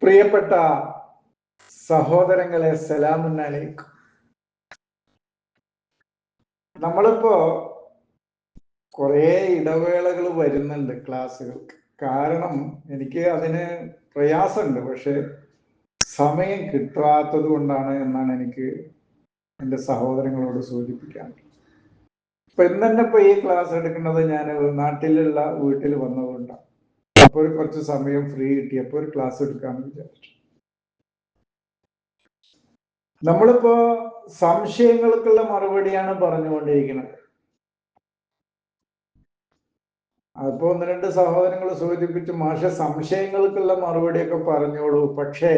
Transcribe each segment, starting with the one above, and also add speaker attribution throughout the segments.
Speaker 1: പ്രിയപ്പെട്ട സഹോദരങ്ങളെ, സലാമുൻ അലൈക്കും. നമ്മളിപ്പോ കുറേ ഇടവേളകൾ വരുന്നുണ്ട് ക്ലാസ്സുകൾക്ക്. കാരണം എനിക്ക് അതിന് പ്രയാസമുണ്ട്, പക്ഷെ സമയം കിട്ടാത്തത് കൊണ്ടാണ് എന്നാണ് എനിക്ക് എൻ്റെ സഹോദരങ്ങളോട് സൂചിപ്പിക്കാൻ. ഇപ്പൊ ഇന്ന് തന്നെ ഇപ്പൊ ഈ ക്ലാസ് എടുക്കുന്നത് ഞാൻ നാട്ടിലുള്ള വീട്ടിൽ വന്നതുകൊണ്ടാണ്. അപ്പോൾ കുറച്ച് സമയം ഫ്രീ കിട്ടിയപ്പോൾ ഒരു ക്ലാസ് എടുക്കാമെന്ന് വിചാരിച്ചു. നമ്മളിപ്പോ സംശയങ്ങൾക്കുള്ള മറുപടിയാണ് പറഞ്ഞുകൊണ്ടിരിക്കുന്നത്. അപ്പൊ ഒന്ന് രണ്ട് സഹോദരങ്ങൾ സൂചിപ്പിച്ചു, മാഷ സംശയങ്ങൾക്കുള്ള മറുപടിയൊക്കെ പറഞ്ഞോളൂ, പക്ഷേ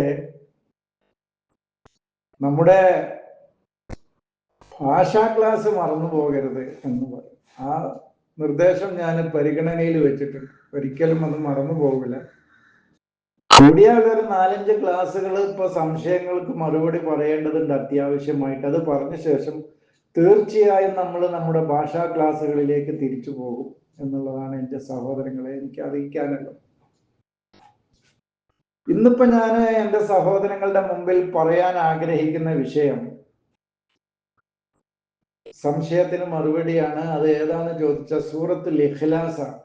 Speaker 1: നമ്മുടെ ഭാഷാ ക്ലാസ് മറന്നു പോകരുത് എന്ന് പറയും. ആ നിർദ്ദേശം ഞാൻ പരിഗണനയിൽ വെച്ചിട്ടുണ്ട്. ഒരിക്കലും അത് മറന്നു പോകില്ല. കൂടിയാൽ ഒരു 4-5 ക്ലാസ്സുകൾ ഇപ്പൊ സംശയങ്ങൾക്ക് മറുപടി പറയേണ്ടതുണ്ട് അത്യാവശ്യമായിട്ട്. അത് പറഞ്ഞ ശേഷം തീർച്ചയായും നമ്മൾ നമ്മുടെ ഭാഷാ ക്ലാസ്സുകളിലേക്ക് തിരിച്ചു പോകും എന്നുള്ളതാണ് എൻ്റെ സഹോദരങ്ങളെ എനിക്ക് അറിയിക്കാനുള്ളത്. ഇന്നിപ്പോ ഞാൻ എൻ്റെ സഹോദരങ്ങളുടെ മുമ്പിൽ പറയാൻ ആഗ്രഹിക്കുന്ന വിഷയം സംശയത്തിന് മറുപടിയാണ്. അത് ഏതാണെന്ന് ചോദിച്ച സൂറത്തുൽ ഇഖ്ലാസാണ്.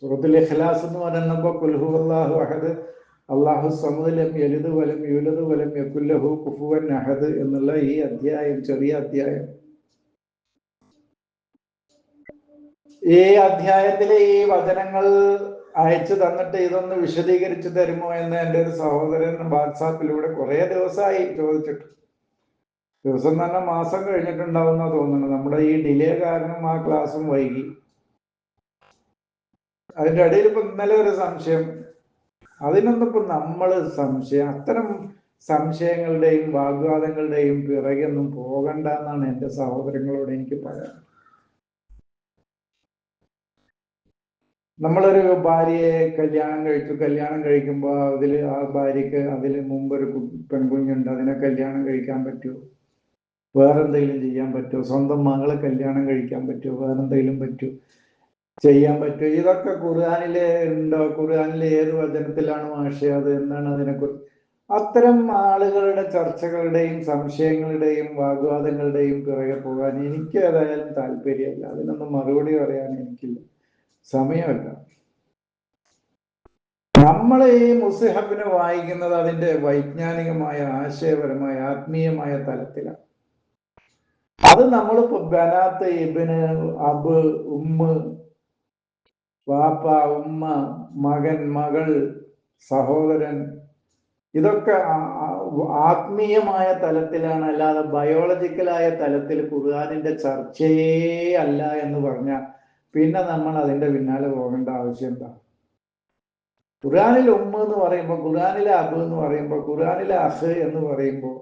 Speaker 1: സൂറത്തുൽ ഇഖ്ലാസ് എന്ന് പറയുന്നപ്പോ ഖുൽ ഹുവല്ലാഹു അഹദ് അല്ലാഹു സമദ് ലം യലിദ് വലം യൂലദ് വലം യകുൽ ലഹു കുഫുവൻ അഹദ് എന്നുള്ള ഈ അധ്യായം, ചെറിയ അധ്യായം, ഈ അധ്യായത്തിലെ ഈ വചനങ്ങൾ അയച്ചു തന്നിട്ട് ഇതൊന്ന് വിശദീകരിച്ചു തരുമോ എന്ന് എൻ്റെ ഒരു സഹോദരൻ വാട്സാപ്പിലൂടെ കുറെ ദിവസമായി ചോദിച്ചിട്ട്. ദിവസം തന്നെ മാസം കഴിഞ്ഞിട്ടുണ്ടാവുന്ന തോന്നുന്നു. നമ്മുടെ ഈ ഡിലേ കാരണം ആ ക്ലാസ്സും വൈകി. അതിൻ്റെ ഇടയിൽ ഇപ്പൊ ഇന്നലെ ഒരു സംശയം, അതിനൊന്നും ഇപ്പൊ നമ്മൾ അത്തരം സംശയങ്ങളുടെയും വാഗ്വാദങ്ങളുടെയും പിറകെയൊന്നും പോകണ്ട എന്നാണ് എൻ്റെ സഹോദരങ്ങളോട് എനിക്ക് പറയാൻ. നമ്മളൊരു ഭാര്യയെ കല്യാണം കഴിച്ചു. കല്യാണം കഴിക്കുമ്പോൾ ആ ഭാര്യക്ക് അതിന് മുമ്പൊരു പെൺകുഞ്ഞുണ്ട്. അതിനെ കല്യാണം കഴിക്കാൻ പറ്റുമോ? വേറെന്തെങ്കിലും ചെയ്യാൻ പറ്റുമോ? സ്വന്തം മകളെ കല്യാണം കഴിക്കാൻ പറ്റുമോ? വേറെന്തെങ്കിലും പറ്റുമോ? ചെയ്യാൻ പറ്റുമോ? ഇതൊക്കെ ഖുർആനിലെ ഉണ്ടോ? ഖുർആനിലെ ഏത് വചനത്തിലാണ് മാഷേ അത്? എന്താണ് അതിനെക്കുറിച്ച്? അത്തരം ആളുകളുടെ ചർച്ചകളുടെയും സംശയങ്ങളുടെയും വാഗ്വാദങ്ങളുടെയും പിറകെ പോകാൻ എനിക്ക് ഏതായാലും താല്പര്യമല്ല. അതിനൊന്നും മറുപടി പറയാൻ എനിക്കില്ല, സമയമല്ല. നമ്മൾ ഈ മുസ്ഹഫിനെ വായിക്കുന്നത് അതിന്റെ വൈജ്ഞാനികമായ, ആശയപരമായ, ആത്മീയമായ തലത്തിലാണ്. അത് നമ്മളിപ്പോ ബനാത്ത്, ഇബ്ന്, അബ്, ഉമ്മ, വാപ്പ, ഉമ്മ, മകൻ, മകൾ, സഹോദരൻ, ഇതൊക്കെ ആത്മീയമായ തലത്തിലാണ്. അല്ലാതെ ബയോളജിക്കലായ തലത്തിൽ ഖുർആനിന്റെ ചർച്ചയേ അല്ല എന്ന് പറഞ്ഞാൽ പിന്നെ നമ്മൾ അതിന്റെ പിന്നാലെ പോകേണ്ട ആവശ്യം എന്താ? ഖുർആനിൽ ഉമ്മ എന്ന് പറയുമ്പോൾ, ഖുർആനിലെ അബ് എന്ന് പറയുമ്പോൾ, ഖുർആനിലെ അഹ് എന്ന് പറയുമ്പോൾ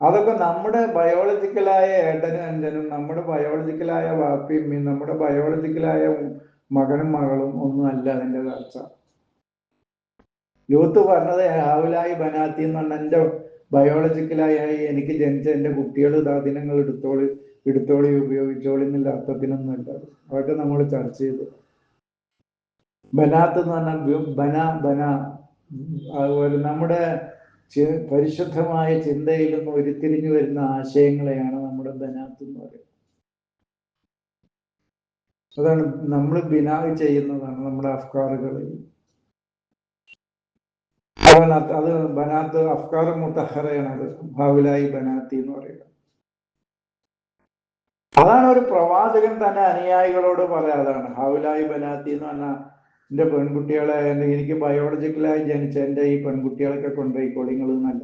Speaker 1: അതൊക്കെ നമ്മുടെ ബയോളജിക്കലായ ഏട്ടനും അഞ്ചനും, നമ്മുടെ ബയോളജിക്കലായ വാപ്പിയും, നമ്മുടെ ബയോളജിക്കലായ മകനും മകളും ഒന്നും അല്ല അതിന്റെ ചർച്ച. ലൂത്ത് പറഞ്ഞത് ഹാവുലായി ബനാത്തി എന്ന് പറഞ്ഞാൽ എൻ്റെ ബയോളജിക്കലായി എനിക്ക് ജനിച്ച എൻ്റെ കുട്ടികൾ ദിനങ്ങൾ എടുത്തോളി ഉപയോഗിച്ചോളി എന്നുള്ള അർത്ഥത്തിനൊന്നും അല്ല. അതൊക്കെ നമ്മൾ ചർച്ച ചെയ്തു. ബനാത്ത് എന്ന് പറഞ്ഞാൽ ബന അതുപോലെ നമ്മുടെ പരിശുദ്ധമായ ചിന്തയിൽ നിന്ന് ഉരുത്തിരിഞ്ഞു വരുന്ന ആശയങ്ങളെയാണ് നമ്മുടെ ബനാത്ത് എന്ന് പറയുന്നത്. അതാണ് നമ്മൾ ബിനാവ് ചെയ്യുന്നതാണ് നമ്മുടെ അഫ്കാറുകളിൽ. അത് ബനാത്ത് അഫ്കാർ മുത്തഹറയാണ്. അത് ഹാവുലായി ബനാത്തി എന്ന് പറയുന്നത്. അതാണ് ഒരു പ്രവാചകൻ തന്നെ അനുയായികളോട് പറയാതാണ്. ഹാവുലായി ബനാത്തി എന്ന് പറഞ്ഞാൽ എൻ്റെ പെൺകുട്ടികളെ, എനിക്ക് ബയോളജിക്കലായി ജനിച്ച എൻ്റെ ഈ പെൺകുട്ടികളൊക്കെ കൊണ്ടുപോയിക്കോളി എന്നല്ല.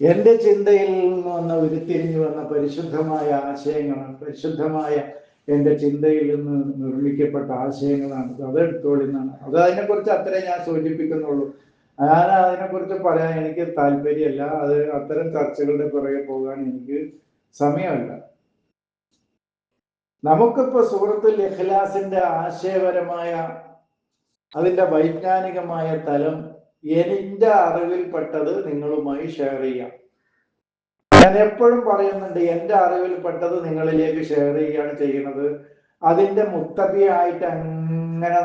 Speaker 1: എൻ്റെ ചിന്തയിൽ നിന്ന് വന്ന ഉരുത്തിരിഞ്ഞു വന്ന പരിശുദ്ധമായ ആശയങ്ങളാണ്, പരിശുദ്ധമായ എൻ്റെ ചിന്തയിൽ നിന്ന് നിർമ്മിക്കപ്പെട്ട ആശയങ്ങളാണ്. അതെടുത്തോളിന്നാണ്. അത് അതിനെക്കുറിച്ച് അത്രേ ഞാൻ സൂചിപ്പിക്കുന്നുള്ളൂ. ഞാൻ അതിനെക്കുറിച്ച് പറയാൻ എനിക്ക് താല്പര്യമല്ല. അത് അത്തരം ചർച്ചകളുടെ പുറകെ പോകാൻ എനിക്ക് സമയമല്ല. നമുക്കിപ്പോ സൂറത്തുൽ ഇഖ്ലാസിന്റെ ആശയപരമായ, അതിന്റെ വൈജ്ഞാനികമായ തലം എൻ്റെ അറിവിൽപ്പെട്ടത് നിങ്ങളുമായി ഷെയർ ചെയ്യാം. ഞാൻ എപ്പോഴും പറയുന്നുണ്ട്, എൻ്റെ അറിവിൽപ്പെട്ടത് നിങ്ങളിലേക്ക് ഷെയർ ചെയ്യുകയാണ് ചെയ്യുന്നത്. അതിന്റെ മുത്തബിയായിട്ട് അങ്ങനെ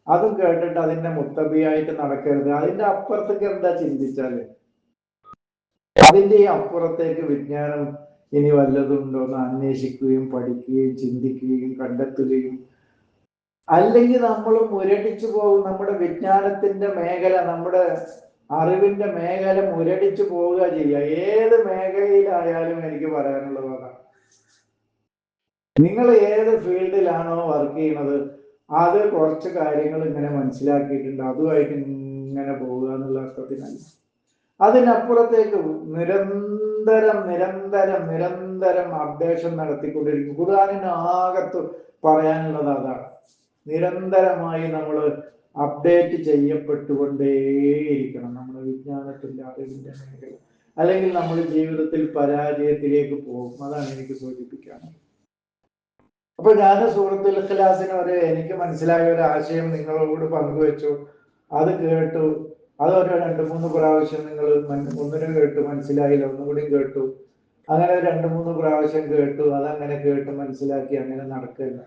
Speaker 1: അതും കേട്ടിട്ട് അതിന്റെ മുത്തബിയായിട്ട് നടക്കരുത്. അതിന്റെ അപ്പുറത്തേക്ക് എന്താ ചിന്തിച്ചാല്, അതിന്റെ അപ്പുറത്തേക്ക് വിജ്ഞാനം ഇനി വല്ലതുണ്ടോ എന്ന് അന്വേഷിക്കുകയും പഠിക്കുകയും ചിന്തിക്കുകയും കണ്ടെത്തുകയും, അല്ലെങ്കിൽ നമ്മൾ മുരടിച്ചു പോകും. നമ്മുടെ വിജ്ഞാനത്തിന്റെ മേഖല, നമ്മുടെ അറിവിന്റെ മേഖല മുരടിച്ചു പോവുക ചെയ്യുക. ഏത് മേഖലയിലായാലും എനിക്ക് പറയാനുള്ളത് അതാണ്. നിങ്ങൾ ഏത് ഫീൽഡിലാണോ വർക്ക് ചെയ്യുന്നത്, അത് കുറച്ച് കാര്യങ്ങൾ ഇങ്ങനെ മനസ്സിലാക്കിയിട്ടുണ്ട്, അതുമായിട്ട് ഇങ്ങനെ പോവുക എന്നുള്ള അർത്ഥത്തിനല്ല. അതിനപ്പുറത്തേക്ക് നിരന്തരം നിരന്തരം നിരന്തരം അപ്ഡേഷൻ നടത്തിക്കൊണ്ടിരിക്കും. ഖുർആനിന് ആകത്ത് പറയാനുള്ളത് അതാണ്. നിരന്തരമായി നമ്മൾ അപ്ഡേറ്റ് ചെയ്യപ്പെട്ടുകൊണ്ടേയിരിക്കണം നമ്മുടെ വിജ്ഞാനത്തിന്റെ അറിവിന്റെ മേഖല. അല്ലെങ്കിൽ നമ്മൾ ജീവിതത്തിൽ പരാജയത്തിലേക്ക് പോകും. അതാണ് എനിക്ക് സൂചിപ്പിക്കാനുള്ളത്. അപ്പൊ ഞാൻ സൂറത്തുൽ ഇഖ്ലാസിന് എനിക്ക് മനസ്സിലായ ഒരു ആശയം നിങ്ങളോട് പങ്കുവെച്ചു. അത് കേട്ടു. അതൊരു 2-3 പ്രാവശ്യം നിങ്ങൾ ഒന്നിനും കേട്ടു മനസ്സിലായില്ല, ഒന്നുകൂടി കേട്ടു. അങ്ങനെ 2-3 പ്രാവശ്യം കേട്ടു. അതങ്ങനെ കേട്ട് മനസ്സിലാക്കി അങ്ങനെ നടക്കില്ല.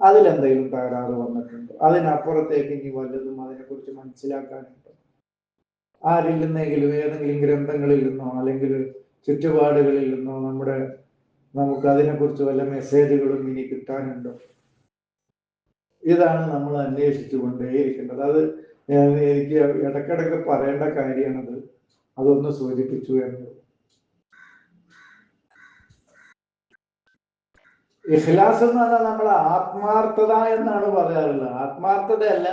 Speaker 1: അതിലെന്തെങ്കിലും തകരാറ് വന്നിട്ടുണ്ടോ? അതിനപ്പുറത്തേക്ക് ഇനി വല്ലതും അതിനെക്കുറിച്ച് മനസ്സിലാക്കാനുണ്ടോ? ആരിൽ നിന്നെങ്കിലും, ഏതെങ്കിലും ഗ്രന്ഥങ്ങളിൽ നിന്നോ അല്ലെങ്കിൽ ചുറ്റുപാടുകളിൽ നിന്നോ നമുക്ക് അതിനെക്കുറിച്ച് വല്ല മെസ്സേജുകളും ഇനി കിട്ടാനുണ്ടോ? ഇതാണ് നമ്മൾ അന്വേഷിച്ചു കൊണ്ടേയിരിക്കേണ്ടത്. അത് എനിക്ക് ഇടക്കിടക്ക് പറയേണ്ട കാര്യമാണത്. അതൊന്ന് സൂചിപ്പിച്ചു എന്നത്. ഇഖ്ലാസ് എന്ന് പറഞ്ഞാൽ നമ്മൾ ആത്മാർത്ഥത എന്നാണ് പറയാറുള്ളത്. ആത്മാർത്ഥതയല്ല,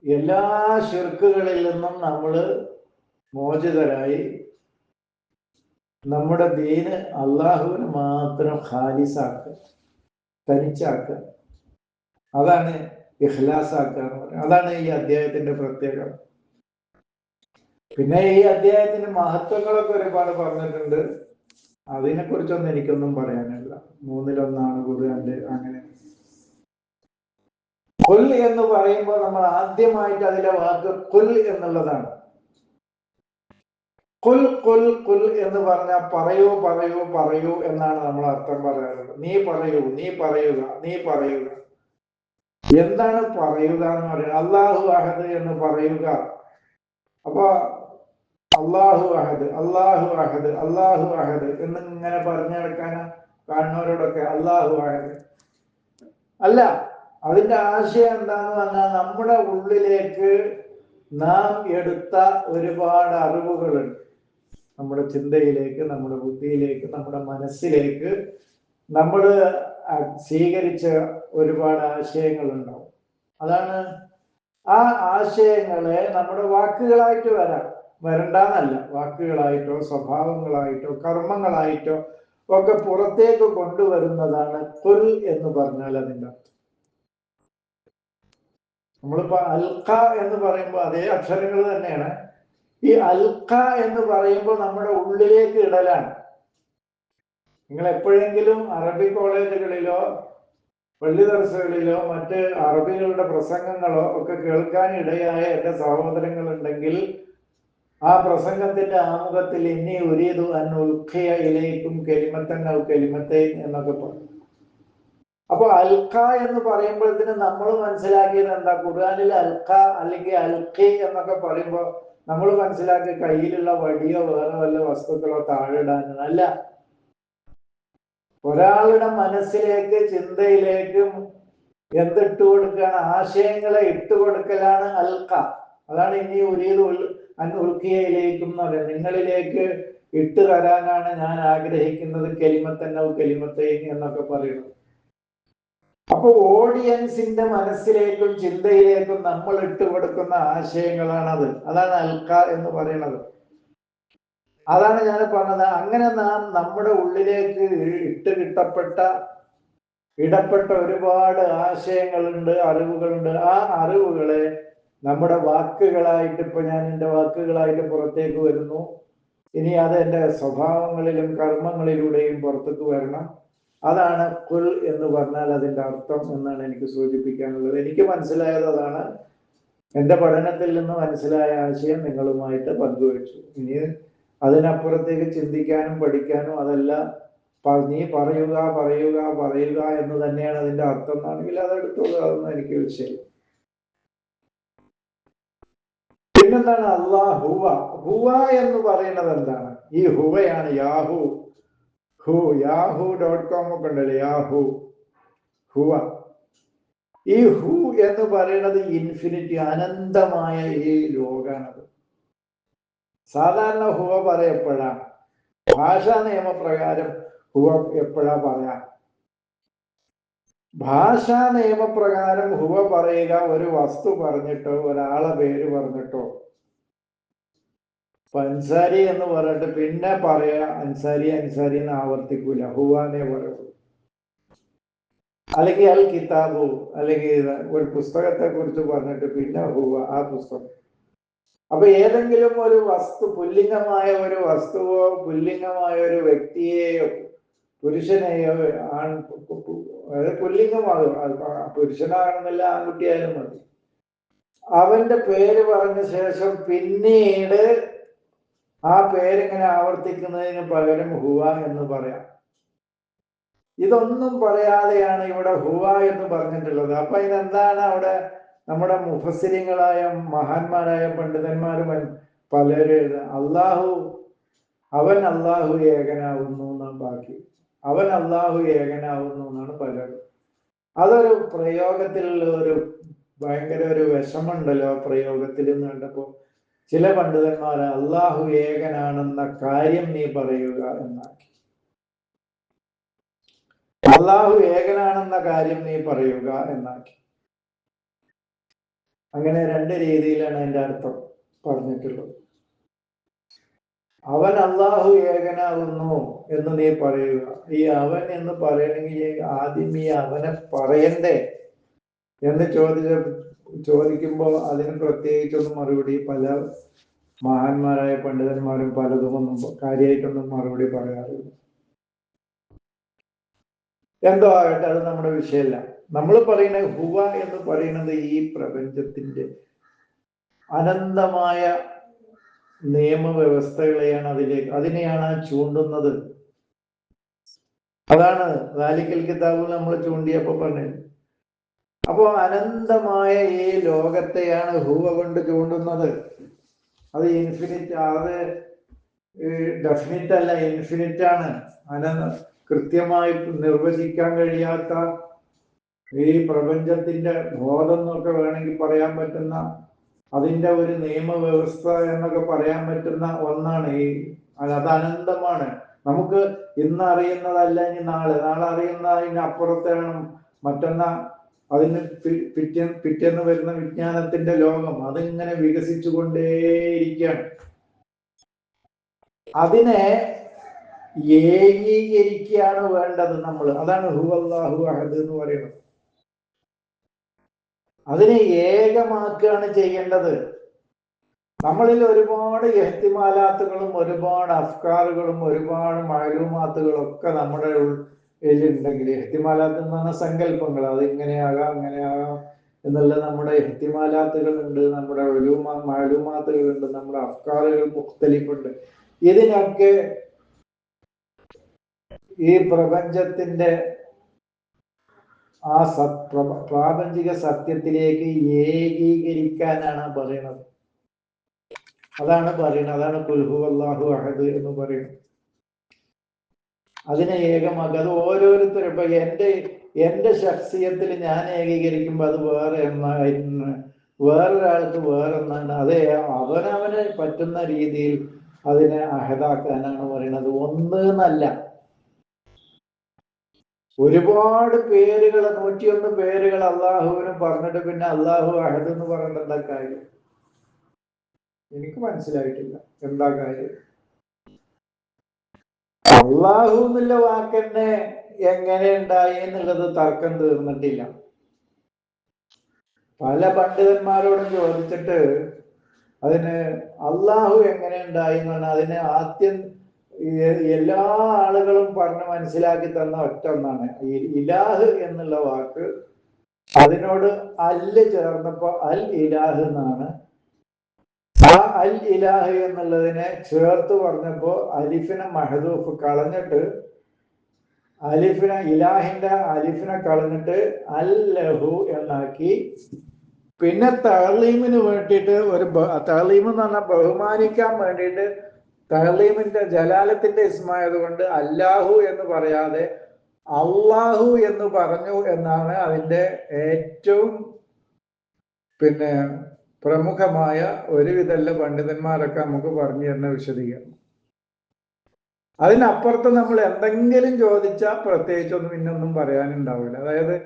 Speaker 1: എല്ലാ ശിർക്കുകളിൽ നിന്നും നമ്മൾ മോചിതരായി നമ്മുടെ ദീന് അള്ളാഹുവിന് മാത്രം ഖാലിസാക്കുക, തനിച്ചാക്കുക. അതാണ് ഇഖ്ലാസ് ആക്കുക എന്ന് പറയുന്നത്. അതാണ് ഈ അധ്യായത്തിന്റെ പ്രത്യേകത. പിന്നെ ഈ അധ്യായത്തിന്റെ മഹത്വങ്ങളൊക്കെ ഒരുപാട് പറഞ്ഞിട്ടുണ്ട്. അതിനെക്കുറിച്ചൊന്നും എനിക്കൊന്നും പറയാനില്ല. 3-1 ഖുർആനിൽ അങ്ങനെ. ഖുൽ എന്ന് പറയുമ്പോൾ നമ്മൾ ആദ്യമായിട്ട് അതിലെ വാക്ക് ഖുൽ എന്നുള്ളതാണ്. ഖുൽ ഖുൽ ഖുൽ എന്ന് പറഞ്ഞാൽ പറയൂ പറയൂ പറയൂ എന്നാണ് നമ്മൾ അർത്ഥം പറയാറുള്ളത്. നീ പറയൂ, നീ പറയുക, നീ പറയുക. എന്താണ് പറയുക എന്ന് പറയുന്നത്? അല്ലാഹു അഹദ് എന്ന് പറയുക. അപ്പൊ അല്ലാഹു അഹദ്, അല്ലാഹു അഹദ്, അല്ലാഹു അഹദ് എന്നിങ്ങനെ പറഞ്ഞു നടക്കാനാ കാണുന്നവരോടൊക്കെ അല്ലാഹു അഹദ് അല്ല. അതിന്റെ ആശയം എന്താന്ന് പറഞ്ഞാൽ നമ്മുടെ ഉള്ളിലേക്ക് നാം എടുത്ത ഒരുപാട് അറിവുകളുണ്ട്. നമ്മുടെ ചിന്തയിലേക്ക്, നമ്മുടെ ബുദ്ധിയിലേക്ക്, നമ്മുടെ മനസ്സിലേക്ക് നമ്മൾ സ്വീകരിച്ച ഒരുപാട് ആശയങ്ങളുണ്ടാവും. അതാണ് ആ ആശയങ്ങളെ നമ്മുടെ വാക്കുകളായിട്ട് വരണ്ടെന്നല്ല, വാക്കുകളായിട്ടോ സ്വഭാവങ്ങളായിട്ടോ കർമ്മങ്ങളായിട്ടോ ഒക്കെ പുറത്തേക്ക് കൊണ്ടുവരുന്നതാണ് ഖുൽ എന്ന് പറഞ്ഞാൽ അതിൻ്റെ അർത്ഥം. നമ്മളിപ്പോ അൽഖ എന്ന് പറയുമ്പോൾ അതേ അക്ഷരങ്ങൾ തന്നെയാണ്. ഈ അൽഖ എന്ന് പറയുമ്പോൾ നമ്മുടെ ഉള്ളിലേക്ക് ഇടലാണ്. നിങ്ങൾ എപ്പോഴെങ്കിലും അറബി കോളേജുകളിലോ പള്ളി ദർസകളിലോ മറ്റ് അറബികളുടെ പ്രസംഗങ്ങളോ ഒക്കെ കേൾക്കാൻ ഇടയായ എൻ്റെ സഹോദരങ്ങൾ ഉണ്ടെങ്കിൽ ആ പ്രസംഗത്തിന്റെ ആമുഖത്തിൽ ഇന്നി ഉരീദു അൻ ഉൽഖിയ ഇലൈക്കും കലിമത്തൻ ഔ കലിമത്തൈൻ എന്നൊക്കെ പറയും. അപ്പൊ അൽഖ എന്ന് പറയുമ്പോഴത്തേന് നമ്മൾ മനസ്സിലാക്കിയത് എന്താ? ഖുർആനിൽ അൽഖ അല്ലെങ്കിൽ അൽഖി എന്നൊക്കെ പറയുമ്പോൾ നമ്മൾ മനസ്സിലാക്കിയ കയ്യിലുള്ള വടിയോ വേറെ വല്ല വസ്തുക്കളോ താഴെടാനോ അല്ല. ഒരാളുടെ മനസ്സിലേക്ക്, ചിന്തയിലേക്ക് എന്തിട്ട് കൊടുക്കുകയാണ്? ആശയങ്ങളെ ഇട്ടുകൊടുക്കലാണ് അൽഖ. അതാണ് ഇനി ഉരീദു അൻ ഉൽഖിയയിലേക്കും എന്ന് പറയുന്നത്. നിങ്ങളിലേക്ക് ഇട്ട് തരാനാണ് ഞാൻ ആഗ്രഹിക്കുന്നത് കലിമത്തൻ ഔ കലിമത്തൈൻ എന്നൊക്കെ പറയുന്നത്. അപ്പൊ ഓഡിയൻസിന്റെ മനസ്സിലേക്കും ചിന്തയിലേക്കും നമ്മൾ ഇട്ടുകൊടുക്കുന്ന ആശയങ്ങളാണത്. അതാണ് അൽഖ എന്ന് പറയുന്നത്. അതാണ് ഞാൻ പറഞ്ഞത്. അങ്ങനെ നാം നമ്മുടെ ഉള്ളിലേക്ക് ഇടപെട്ട ഒരുപാട് ആശയങ്ങളുണ്ട്, അറിവുകളുണ്ട്. ആ അറിവുകളെ നമ്മുടെ വാക്കുകളായിട്ട്, ഇപ്പൊ ഞാൻ എൻ്റെ വാക്കുകളായിട്ട് പുറത്തേക്ക് വരുന്നു. ഇനി അത് എൻ്റെ സ്വഭാവങ്ങളിലും കർമ്മങ്ങളിലൂടെയും പുറത്തേക്ക് വരണം. അതാണ് ഖുൽ എന്ന് പറഞ്ഞാൽ അതിൻ്റെ അർത്ഥം എന്നാണ് എനിക്ക് സൂചിപ്പിക്കാനുള്ളത്. എനിക്ക് മനസ്സിലായത് അതാണ്. എൻ്റെ പഠനത്തിൽ നിന്ന് മനസ്സിലായ ആശയം നിങ്ങളുമായിട്ട് പങ്കുവെച്ചു. ഇനി അതിനപ്പുറത്തേക്ക് ചിന്തിക്കാനും പഠിക്കാനും അതല്ല, നീ പറയുക പറയുക പറയുക എന്ന് തന്നെയാണ് അതിൻ്റെ അർത്ഥം എന്നാണെങ്കിൽ അതെടുത്തോളൂ. അതൊന്നും എനിക്ക് വിഷയം. പിന്നെന്താണ് ഹുവ. ഹുവ എന്ന് പറയുന്നത് എന്താണ്? ഈ ഹുവയാണ് yahoo.com ഒക്കെ ഉണ്ടല്ലോ, ഹുവ. ഈ ഹു എന്ന് പറയുന്നത് ഇൻഫിനിറ്റി, അനന്തമായ ഈ ലോകാണത്. സാധാരണ ഹുവ പറയപ്പെടാ, ഭാഷാ നിയമപ്രകാരം ഹുവ എപ്പോഴാ പറയാ? ഭാഷാ നിയമപ്രകാരം ഹുവ പറയുക ഒരു വസ്തു പറഞ്ഞിട്ടോ ഒരാളെ പേര് പറഞ്ഞിട്ടോ. അൻസാരി എന്ന് പറഞ്ഞിട്ട് പിന്നെ പറയാ അൻസാരി എന്ന് ആവർത്തിക്കൂല, ഹുവാനെ പറയുള്ളൂ. അല്ലെങ്കിൽ അൽ കിതാബു, അല്ലെങ്കിൽ ഒരു പുസ്തകത്തെ കുറിച്ച് പറഞ്ഞിട്ട് പിന്നെ ഹുവ, ആ പുസ്തകം. അപ്പൊ ഏതെങ്കിലും ഒരു വസ്തു, പുല്ലിംഗമായ ഒരു വസ്തുവോ പുല്ലിംഗമായ ഒരു വ്യക്തിയെയോ പുരുഷനെയോ അതായത് പുല്ലിംഗമാകും, പുരുഷനാകണമെന്നില്ല, ആൺകുട്ടിയായാലും മതി. അവന്റെ പേര് പറഞ്ഞ ശേഷം പിന്നീട് ആ പേരിങ്ങനെ ആവർത്തിക്കുന്നതിന് പകരം ഹുവ എന്ന് പറയാം. ഇതൊന്നും പറയാതെയാണ് ഇവിടെ ഹുവ എന്ന് പറഞ്ഞിട്ടുള്ളത്. അപ്പൊ ഇതെന്താണ്? അവിടെ നമ്മുടെ മുഫസ്സിരിങ്ങളായ മഹാന്മാരായ പണ്ഡിതന്മാരും പലരും അവൻ അള്ളാഹു ഏകനാവുന്നു എന്നാണ് ബാക്കി. അവൻ അള്ളാഹു ഏകനാവുന്നു എന്നാണ് പലരും. അതൊരു പ്രയോഗത്തിലുള്ള ഒരു ഭയങ്കര ഒരു വിഷമുണ്ടല്ലോ പ്രയോഗത്തിൽ എന്ന് കണ്ടപ്പോ ചില പണ്ഡിതന്മാർ അള്ളാഹു ഏകനാണെന്ന കാര്യം നീ പറയുക എന്നാക്കി. അള്ളാഹു ഏകനാണെന്ന കാര്യം നീ പറയുക എന്നാക്കി. അങ്ങനെ രണ്ട് രീതിയിലാണ് അതിന്റെ അർത്ഥം പറഞ്ഞിട്ടുള്ളത്. അവൻ അള്ളാഹു ഏകനാകുന്നു എന്ന് നീ പറയുക. ഈ അവൻ എന്ന് പറയണമെങ്കിൽ ആദ്യം ഈ അവനെ പറയണ്ടേ എന്ന് ചോദിക്കുമ്പോൾ അതിന് പ്രത്യേകിച്ചൊന്നും മറുപടി പല മഹാന്മാരായ പണ്ഡിതന്മാരും പലതുമൊന്നും കാര്യമായിട്ടൊന്നും മറുപടി പറയാറില്ല. എന്തോ ആകട്ടെ, അത് നമ്മുടെ വിഷയമല്ല. നമ്മൾ പറയുന്ന ഹുവ എന്ന് പറയുന്നത് ഈ പ്രപഞ്ചത്തിന്റെ അനന്തമായ നിയമവ്യവസ്ഥകളെയാണ് അതിനെയാണ് ചൂണ്ടുന്നത്. അതാണ് ദാലിക്കൽ കിതാബ് നമ്മൾ ചൂണ്ടിയപ്പോ പറഞ്ഞത്. അപ്പോ അനന്തമായ ഈ ലോകത്തെയാണ് ഹുവ കൊണ്ട് ചൂണ്ടുന്നത്. അത് ഇൻഫിനിറ്റ്, അത് ഡെഫിനിറ്റ് അല്ല, ഇൻഫിനിറ്റ് ആണ്. കൃത്യമായി നിർവചിക്കാൻ കഴിയാത്ത ഈ പ്രപഞ്ചത്തിന്റെ ബോധം എന്നൊക്കെ വേണമെങ്കിൽ പറയാൻ പറ്റുന്ന, അതിന്റെ ഒരു നിയമവ്യവസ്ഥ എന്നൊക്കെ പറയാൻ പറ്റുന്ന ഒന്നാണ് അത് അനന്തമാണ്. നമുക്ക് ഇന്ന് അറിയുന്നതല്ല ഇനി നാളെ അറിയുന്നതിന് അപ്പുറത്താണ് അതിന് പിറ്റേന്ന് വരുന്ന വിജ്ഞാനത്തിന്റെ ലോകം. അതിങ്ങനെ വികസിച്ചു കൊണ്ടേയിരിക്കുകയാണ്. അതിനെ ഏകീകരിക്കുകയാണ് വേണ്ടത് നമ്മൾ. അതാണ് ഹുവല്ലാഹു അഹദ് എന്ന് പറയുന്നത്. അതിനെ ഏകമാക്കുകയാണ് ചെയ്യേണ്ടത്. നമ്മളിൽ ഒരുപാട് എഹ്തിമാലാത്തുകളും ഒരുപാട് അഫ്കാറുകളും ഒരുപാട് മഅലൂമാത്തുകളും ഒക്കെ നമ്മുടെ ഉള്ളിലുണ്ടെങ്കിൽ, എഹ്തിമാലാത്ത് എന്ന് പറഞ്ഞ സങ്കല്പങ്ങൾ, അത് ഇങ്ങനെയാകാം അങ്ങനെയാകാം എന്നുള്ള നമ്മുടെ എഹ്തിമാലാത്തുകൾ ഉണ്ട്, നമ്മുടെ മഅലൂമാത്തുകൾ ഉണ്ട്, നമ്മുടെ അഫ്കാറുകൾ മുഖ്തലിഫുണ്ട്. ഇതിനൊക്കെ ഈ പ്രപഞ്ചത്തിന്റെ ആ പ്രാപഞ്ചിക സത്യത്തിലേക്ക് ഏകീകരിക്കാനാണ് പറയുന്നത്. അതാണ് ഖുൽ ഹുവല്ലാഹു അഹദ് എന്ന് പറയുന്നത്. അതിനെ ഏകമാക്കുക. അത് ഓരോരുത്തരും ഇപ്പൊ എന്റെ ശഖ്സിയത്തിൽ ഞാൻ ഏകീകരിക്കുമ്പോൾ അത് വേറൊരാൾക്ക് വേറൊന്നാണ്. അത് അവനവന് പറ്റുന്ന രീതിയിൽ അതിനെ അഹദാക്കാനാണ് പറയുന്നത്. ഒന്ന് എന്നല്ല, ഒരുപാട് പേരുകൾ, 101 പേരുകൾ അള്ളാഹുവിന് പറഞ്ഞിട്ട് പിന്നെ അള്ളാഹു അഹദ് എന്ന് പറയേണ്ട എന്താ കാര്യം? എനിക്ക് മനസ്സിലായിട്ടില്ല എന്താ കാര്യം. അള്ളാഹു എന്നുള്ള വാക്കെന്നെ എങ്ങനെ ഉണ്ടായി എന്നുള്ളത് തർക്കം തീർന്നിട്ടില്ല. പല പണ്ഡിതന്മാരോടും ചോദിച്ചിട്ട് അതിന് അള്ളാഹു എങ്ങനെ ഉണ്ടായി എന്ന് പറഞ്ഞാൽ അതിന് ആദ്യം എല്ലാ ആളുകളും പറഞ്ഞ് മനസ്സിലാക്കി തന്ന ഒറ്റ ഒന്നാണ് ഇലാഹ് എന്നുള്ള വാക്ക്. അതിനോട് അല്ല് ചേർന്നപ്പോ അൽ ഇലാഹ് എന്നാണ്. ആ അൽ ഇലാഹ് എന്നുള്ളതിനെ ചേർത്ത് പറഞ്ഞപ്പോ അലിഫിനെ മഹദൂഫ് കളഞ്ഞിട്ട് ഇലാഹിന്റെ അലിഫിനെ കളഞ്ഞിട്ട് അൽ ലഹു എന്നാക്കി. പിന്നെ തഅലീമിന് വേണ്ടിയിട്ട് തഅലീം എന്ന് പറഞ്ഞാൽ ബഹുമാനിക്കാൻ വേണ്ടിയിട്ട് തഅലീമിന്റെ ജലാലത്തിന്റെ ഇസ്മായതുകൊണ്ട് അല്ലാഹു എന്ന് പറയാതെ അള്ളാഹു എന്ന് പറഞ്ഞു എന്നാണ് അതിന്റെ ഏറ്റവും പ്രമുഖമായ ഒരുവിധല്ല പണ്ഡിതന്മാരൊക്കെ നമുക്ക് പറഞ്ഞു തരുന്ന വിശദീകരണം. അതിനപ്പുറത്ത് നമ്മൾ എന്തെങ്കിലും ചോദിച്ചാൽ പ്രത്യേകിച്ചൊന്നും പിന്നൊന്നും പറയാനുണ്ടാവില്ല. അതായത്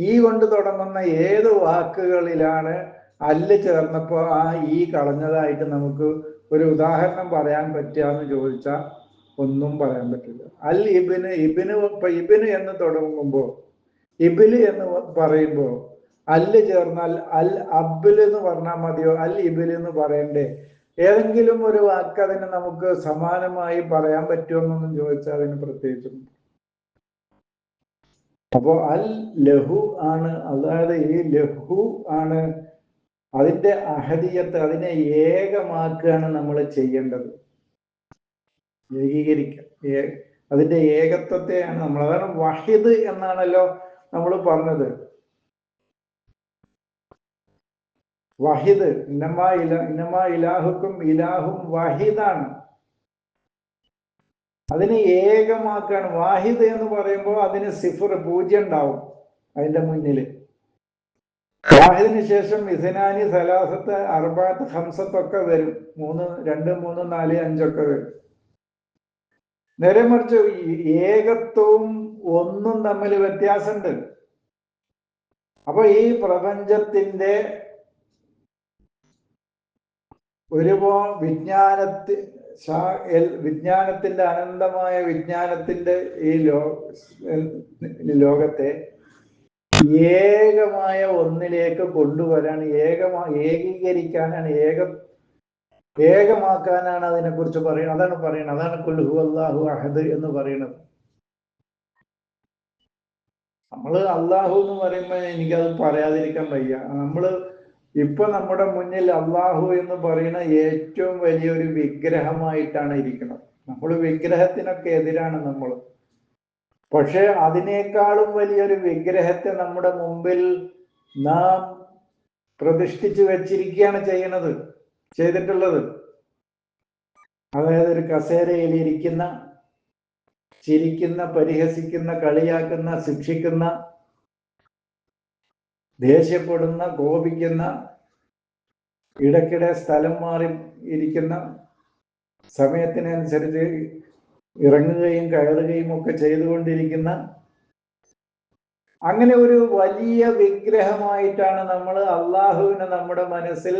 Speaker 1: ഈ കൊണ്ട് തുടങ്ങുന്ന ഏത് വാക്കുകളിലാണ് അല്ല് ചേർന്നപ്പോൾ ആ ഈ കളഞ്ഞതായിട്ട് നമുക്ക് ഒരു ഉദാഹരണം പറയാൻ പറ്റുകയെന്ന് ചോദിച്ചാൽ ഒന്നും പറയാൻ പറ്റില്ല. അൽ ഇബിന് എന്ന് തുടങ്ങുമ്പോൾ ഇബില് എന്ന് പറയുമ്പോൾ അല്ല് ചേർന്നാൽ അൽ അബ്ബിൽ എന്ന് പറഞ്ഞാൽ മതിയോ, അൽ ഇബിൽ എന്ന് പറയണ്ടേ? ഏതെങ്കിലും ഒരു വാക്ക് അതിന് നമുക്ക് സമാനമായി പറയാൻ പറ്റുമെന്നൊന്നും ചോദിച്ചാൽ അതിന് പ്രത്യേകിച്ചും. അപ്പോ അൽ ലഹു ആണ്, അതായത് ഈ ലഹു ആണ് അതിന്റെ അഹദിയത്ത്, അതിനെ ഏകമാക്കുകയാണ് നമ്മൾ ചെയ്യേണ്ടത്. ഏകീകരിക്കുക, അതിന്റെ ഏകത്വത്തെയാണ് നമ്മൾ, അതാണ് വഹിദ് എന്നാണല്ലോ നമ്മൾ പറഞ്ഞത്. വഹിദ് ഇന്നമാ ഇലാഹുക്കും ഇലാഹും വഹിദാണ്, അതിനെ ഏകമാക്കാണ്. വാഹിദ് എന്ന് പറയുമ്പോൾ അതിന് സിഫർ 0 ഉണ്ടാവും അതിന്റെ മുന്നിൽ. വാഹിദിന് ശേഷം ഇസ്നാനി സലാസത്ത് അർബാത്ത് ഹംസത്തൊക്കെ വരും, 3 2 3 4 5 ഒക്കെ വരും. നേരെ മറിച്ച് ഏകത്വവും ഒന്നും തമ്മിൽ വ്യത്യാസമുണ്ട്. അപ്പൊ ഈ പ്രപഞ്ചത്തിന്റെ ഒരുപാട് വിജ്ഞാനത്തിന്റെ അനന്തമായ വിജ്ഞാനത്തിന്റെ ഈ ലോകത്തെ ഏകമായ ഒന്നിലേക്ക് കൊണ്ടുവരാൻ, ഏകീകരിക്കാനാണ്, ഏകമാക്കാനാണ് അതിനെക്കുറിച്ച് പറയുന്നത്. അതാണ് പറയുന്നത്, അതാണ് ഖുൽ ഹുവല്ലാഹു അഹദ് എന്ന് പറയുന്നത്. നമ്മൾ അള്ളാഹു എന്ന് പറയുമ്പോൾ എനിക്കത് പറയാതിരിക്കാൻ വയ്യ. ഇപ്പൊ നമ്മുടെ മുന്നിൽ അള്ളാഹു എന്ന് പറയുന്ന ഏറ്റവും വലിയൊരു വിഗ്രഹമായിട്ടാണ് ഇരിക്കുന്നത്. നമ്മൾ വിഗ്രഹത്തിനൊക്കെ എതിരാണ് നമ്മൾ. പക്ഷെ അതിനേക്കാളും വലിയൊരു വിഗ്രഹത്തെ നമ്മുടെ മുമ്പിൽ നാം പ്രതിഷ്ഠിച്ചു വെച്ചിരിക്കുകയാണ് ചെയ്തിട്ടുള്ളത്. അതായത് ഒരു കസേരയിൽ ഇരിക്കുന്ന, ചിരിക്കുന്ന, പരിഹസിക്കുന്ന, കളിയാക്കുന്ന, ശിക്ഷിക്കുന്ന, ദേഷ്യപ്പെടുന്ന, കോപിക്കുന്ന, ഇടയ്ക്കിടെ സ്ഥലം മാറി ഇരിക്കുന്ന, സമയത്തിനനുസരിച്ച് ഇറങ്ങുകയും കയറുകയും ഒക്കെ ചെയ്തുകൊണ്ടിരിക്കുന്ന, അങ്ങനെ ഒരു വലിയ വിഗ്രഹമായിട്ടാണ് നമ്മൾ അള്ളാഹുവിനെ നമ്മുടെ മനസ്സിൽ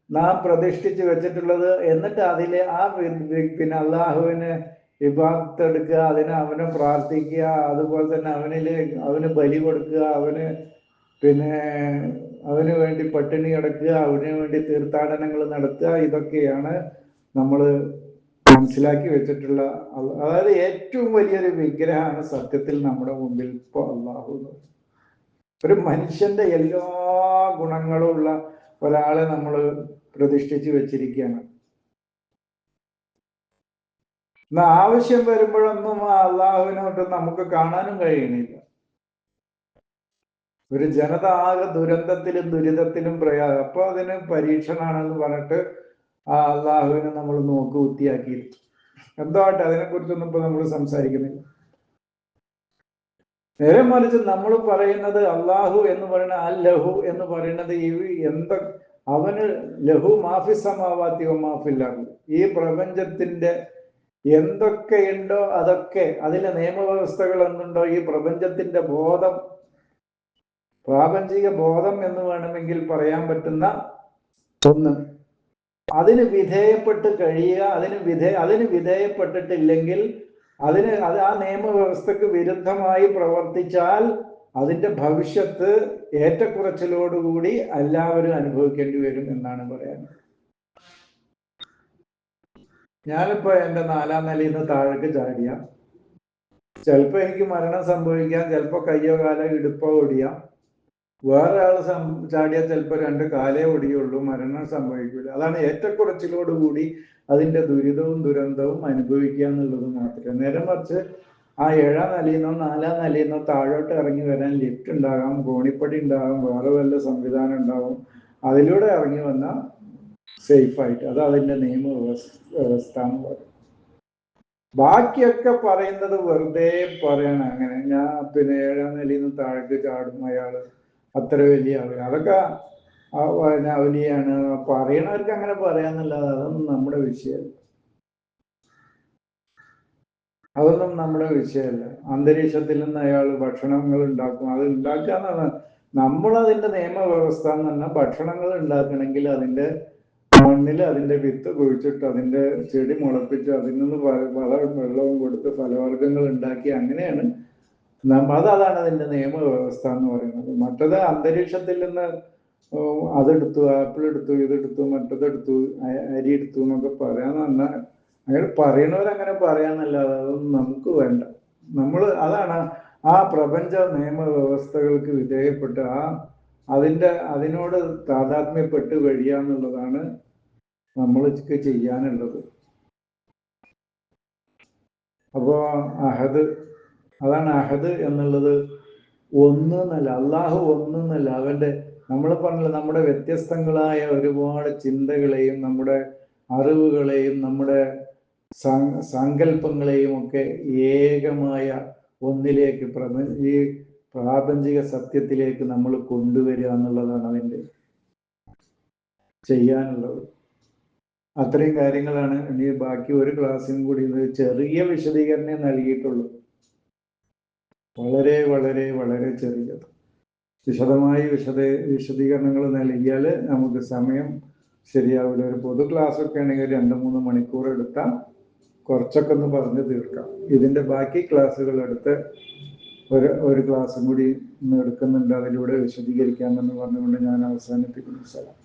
Speaker 1: നാം പ്രതിഷ്ഠിച്ച് വെച്ചിട്ടുള്ളത്. എന്നിട്ട് അതിലെ അള്ളാഹുവിന് ഇബാദത്ത് എടുക്കുക, അവനെ പ്രാർത്ഥിക്കുക, അതുപോലെ തന്നെ അവന് ബലി കൊടുക്കുക, അവന് വേണ്ടി പട്ടിണി കിടക്കുക, അവന് വേണ്ടി തീർത്ഥാടനങ്ങൾ നടത്തുക. ഇതൊക്കെയാണ് നമ്മൾ മനസ്സിലാക്കി വെച്ചിട്ടുള്ള, അതായത് ഏറ്റവും വലിയൊരു വിഗ്രഹമാണ് സത്യത്തിൽ നമ്മുടെ മുമ്പിൽ ഇപ്പോൾ അള്ളാഹു. ഒരു മനുഷ്യന്റെ എല്ലാ ഗുണങ്ങളും ഉള്ള ഒരാളെ നമ്മൾ പ്രതിഷ്ഠിച്ച് വെച്ചിരിക്കുകയാണ്. എന്നാൽ ആവശ്യം വരുമ്പോഴൊന്നും ആ അള്ളാഹുവിനോട്ട് നമുക്ക് കാണാനും കഴിയണില്ല. ഒരു ജനത ആകെ ദുരന്തത്തിലും ദുരിതത്തിലും പ്രയാസം, അപ്പൊ അതിന് പരീക്ഷണാണെന്ന് പറഞ്ഞിട്ട് ആ അള്ളാഹുവിനെ നമ്മൾ നോക്കുകുത്തിയാക്കിയിരുന്നു. എന്താവട്ടെ, അതിനെക്കുറിച്ചൊന്നും ഇപ്പൊ നമ്മൾ സംസാരിക്കുന്നില്ല. നേരെ മറിച്ച് നമ്മൾ പറയുന്നത് അള്ളാഹു എന്ന് പറയുന്ന അൽ ലഹു എന്ന് പറയുന്നത് അവന് ലഹു മാഫി സമാവാത്തി മാഫില്ലാഹു, ഈ പ്രപഞ്ചത്തിന്റെ എന്തൊക്കെയുണ്ടോ അതൊക്കെ, അതിലെ നിയമവ്യവസ്ഥകൾ എന്തുണ്ടോ, ഈ പ്രപഞ്ചത്തിന്റെ ബോധം, പ്രാപഞ്ചിക ബോധം എന്ന് വേണമെങ്കിൽ പറയാൻ പറ്റുന്ന ഒന്ന്, അതിന് വിധേയപ്പെട്ട് കഴിയുക. അതിന് വിധേയപ്പെട്ടിട്ടില്ലെങ്കിൽ, അത് ആ നിയമവ്യവസ്ഥക്ക് വിരുദ്ധമായി പ്രവർത്തിച്ചാൽ അതിന്റെ ഭവിഷ്യത്ത് ഏറ്റക്കുറച്ചിലോടുകൂടി എല്ലാവരും അനുഭവിക്കേണ്ടി വരും എന്നാണ് പറയാനുള്ളത്. ഞാനിപ്പോ എൻ്റെ 4ാം നിലയിൽ നിന്ന് താഴേക്ക് ചാടിയ ചിലപ്പോ എനിക്ക് മരണം സംഭവിക്കാം, ചിലപ്പോ കയ്യോ കാലോ ഇടുപ്പോ ഒടിയാം. വേറെ ആള് ചാടിയാൽ ചിലപ്പോൾ 2 കാലേ ഒടിയുള്ളൂ, മരണം സംഭവിക്കില്ല. അതാണ് ഏറ്റക്കുറച്ചിലോടുകൂടി അതിന്റെ ദുരിതവും ദുരന്തവും അനുഭവിക്കുക എന്നുള്ളത് മാത്രമേ. നേരെ മറിച്ച് ആ 7ാം നിലയിൽ നിന്നോ 4ാം നിലയിൽ നിന്നോ താഴോട്ട് ഇറങ്ങി വരാൻ ലിഫ്റ്റ് ഉണ്ടാകാം, കോണിപ്പടി ഉണ്ടാകും, വേറെ വല്ല സംവിധാനം ഉണ്ടാവും. അതിലൂടെ ഇറങ്ങി വന്നാൽ സേഫായിട്ട്, അത് അതിൻ്റെ വ്യവസ്ഥ എന്ന് പറയും. ബാക്കിയൊക്കെ പറയുന്നത് വെറുതെ പറയണം. അങ്ങനെ ഞാൻ 7ാം നിലയിൽ നിന്ന് താഴേക്ക് ചാടും, അയാൾ അത്ര വലിയ ആള്, അതൊക്കെ അവലിയാണ് പറയണവർക്ക് അങ്ങനെ പറയാന്നല്ലാതെ അതൊന്നും നമ്മുടെ വിഷയമല്ല. അതൊന്നും നമ്മുടെ വിഷയമല്ല. അന്തരീക്ഷത്തിൽ നിന്ന് അയാൾ ഭക്ഷണങ്ങൾ ഉണ്ടാക്കും, അത് ഉണ്ടാക്കുക എന്നാണ് നമ്മളതിൻ്റെ നിയമവ്യവസ്ഥ എന്ന് പറഞ്ഞാൽ. ഭക്ഷണങ്ങൾ ഉണ്ടാക്കണമെങ്കിൽ അതിൻ്റെ മണ്ണിൽ അതിൻ്റെ വിത്ത് കുഴിച്ചിട്ട് അതിൻ്റെ ചെടി മുളപ്പിച്ച് അതിൽ നിന്ന് വെള്ളവും കൊടുത്ത് ഫലവർഗ്ഗങ്ങൾ ഉണ്ടാക്കി, അങ്ങനെയാണ് അതാണ് അതിൻ്റെ നിയമവ്യവസ്ഥ എന്ന് പറയുന്നത്. മറ്റത് അന്തരീക്ഷത്തിൽ നിന്ന് അതെടുത്തു, ആപ്പിൾ എടുത്തു, ഇതെടുത്തു, മറ്റതെടുത്തു, അരി എടുത്തു എന്നൊക്കെ പറയാന്ന് പറഞ്ഞാൽ അങ്ങനെ പറയണവരങ്ങനെ പറയാന്നല്ലാതെ അതൊന്നും നമുക്ക് വേണ്ട. അതാണ് ആ പ്രപഞ്ച നിയമവ്യവസ്ഥകൾക്ക് വിധേയപ്പെട്ട് അതിനോട് താതാത്മ്യപ്പെട്ട് കഴിയാന്നുള്ളതാണ് നമ്മൾക്ക് ചെയ്യാനുള്ളത്. അപ്പോ അതാണ് അഹദ് എന്നുള്ളത്. ഒന്നല്ല, അള്ളാഹു ഒന്നല്ല. നമ്മൾ പറഞ്ഞില്ല, നമ്മുടെ വ്യത്യസ്തങ്ങളായ ഒരുപാട് ചിന്തകളെയും നമ്മുടെ അറിവുകളെയും നമ്മുടെ സങ്കല്പങ്ങളെയും ഒക്കെ ഏകമായ ഒന്നിലേക്ക് ഈ പ്രാപഞ്ചിക സത്യത്തിലേക്ക് നമ്മൾ കൊണ്ടുവരിക എന്നുള്ളതാണ് അതിൻ്റെ ചെയ്യാനുള്ളത്. അത്രയും കാര്യങ്ങളാണ്. ഇനി ബാക്കി ഒരു ക്ലാസ്സിനും കൂടി ചെറിയ വിശദീകരണമേ നൽകിയിട്ടുള്ളൂ, വളരെ വളരെ വളരെ ചെറിയത്. വിശദമായി വിശദീകരണങ്ങൾ നൽകിയാൽ നമുക്ക് സമയം ശരിയാവില്ല. ഒരു പൊതു ക്ലാസ്സൊക്കെ ആണെങ്കിൽ 2-3 മണിക്കൂർ എടുത്താൽ കുറച്ചൊക്കെ ഒന്ന് പറഞ്ഞു തീർക്കാം. ഇതിൻ്റെ ബാക്കി ക്ലാസ്സുകൾ എടുത്ത് ഒരു ക്ലാസ്സും കൂടി എടുക്കുന്നുണ്ട്, അതിലൂടെ വിശദീകരിക്കാമെന്ന് പറഞ്ഞുകൊണ്ട് ഞാൻ അവസാനിപ്പിക്കുന്നു. സലാം.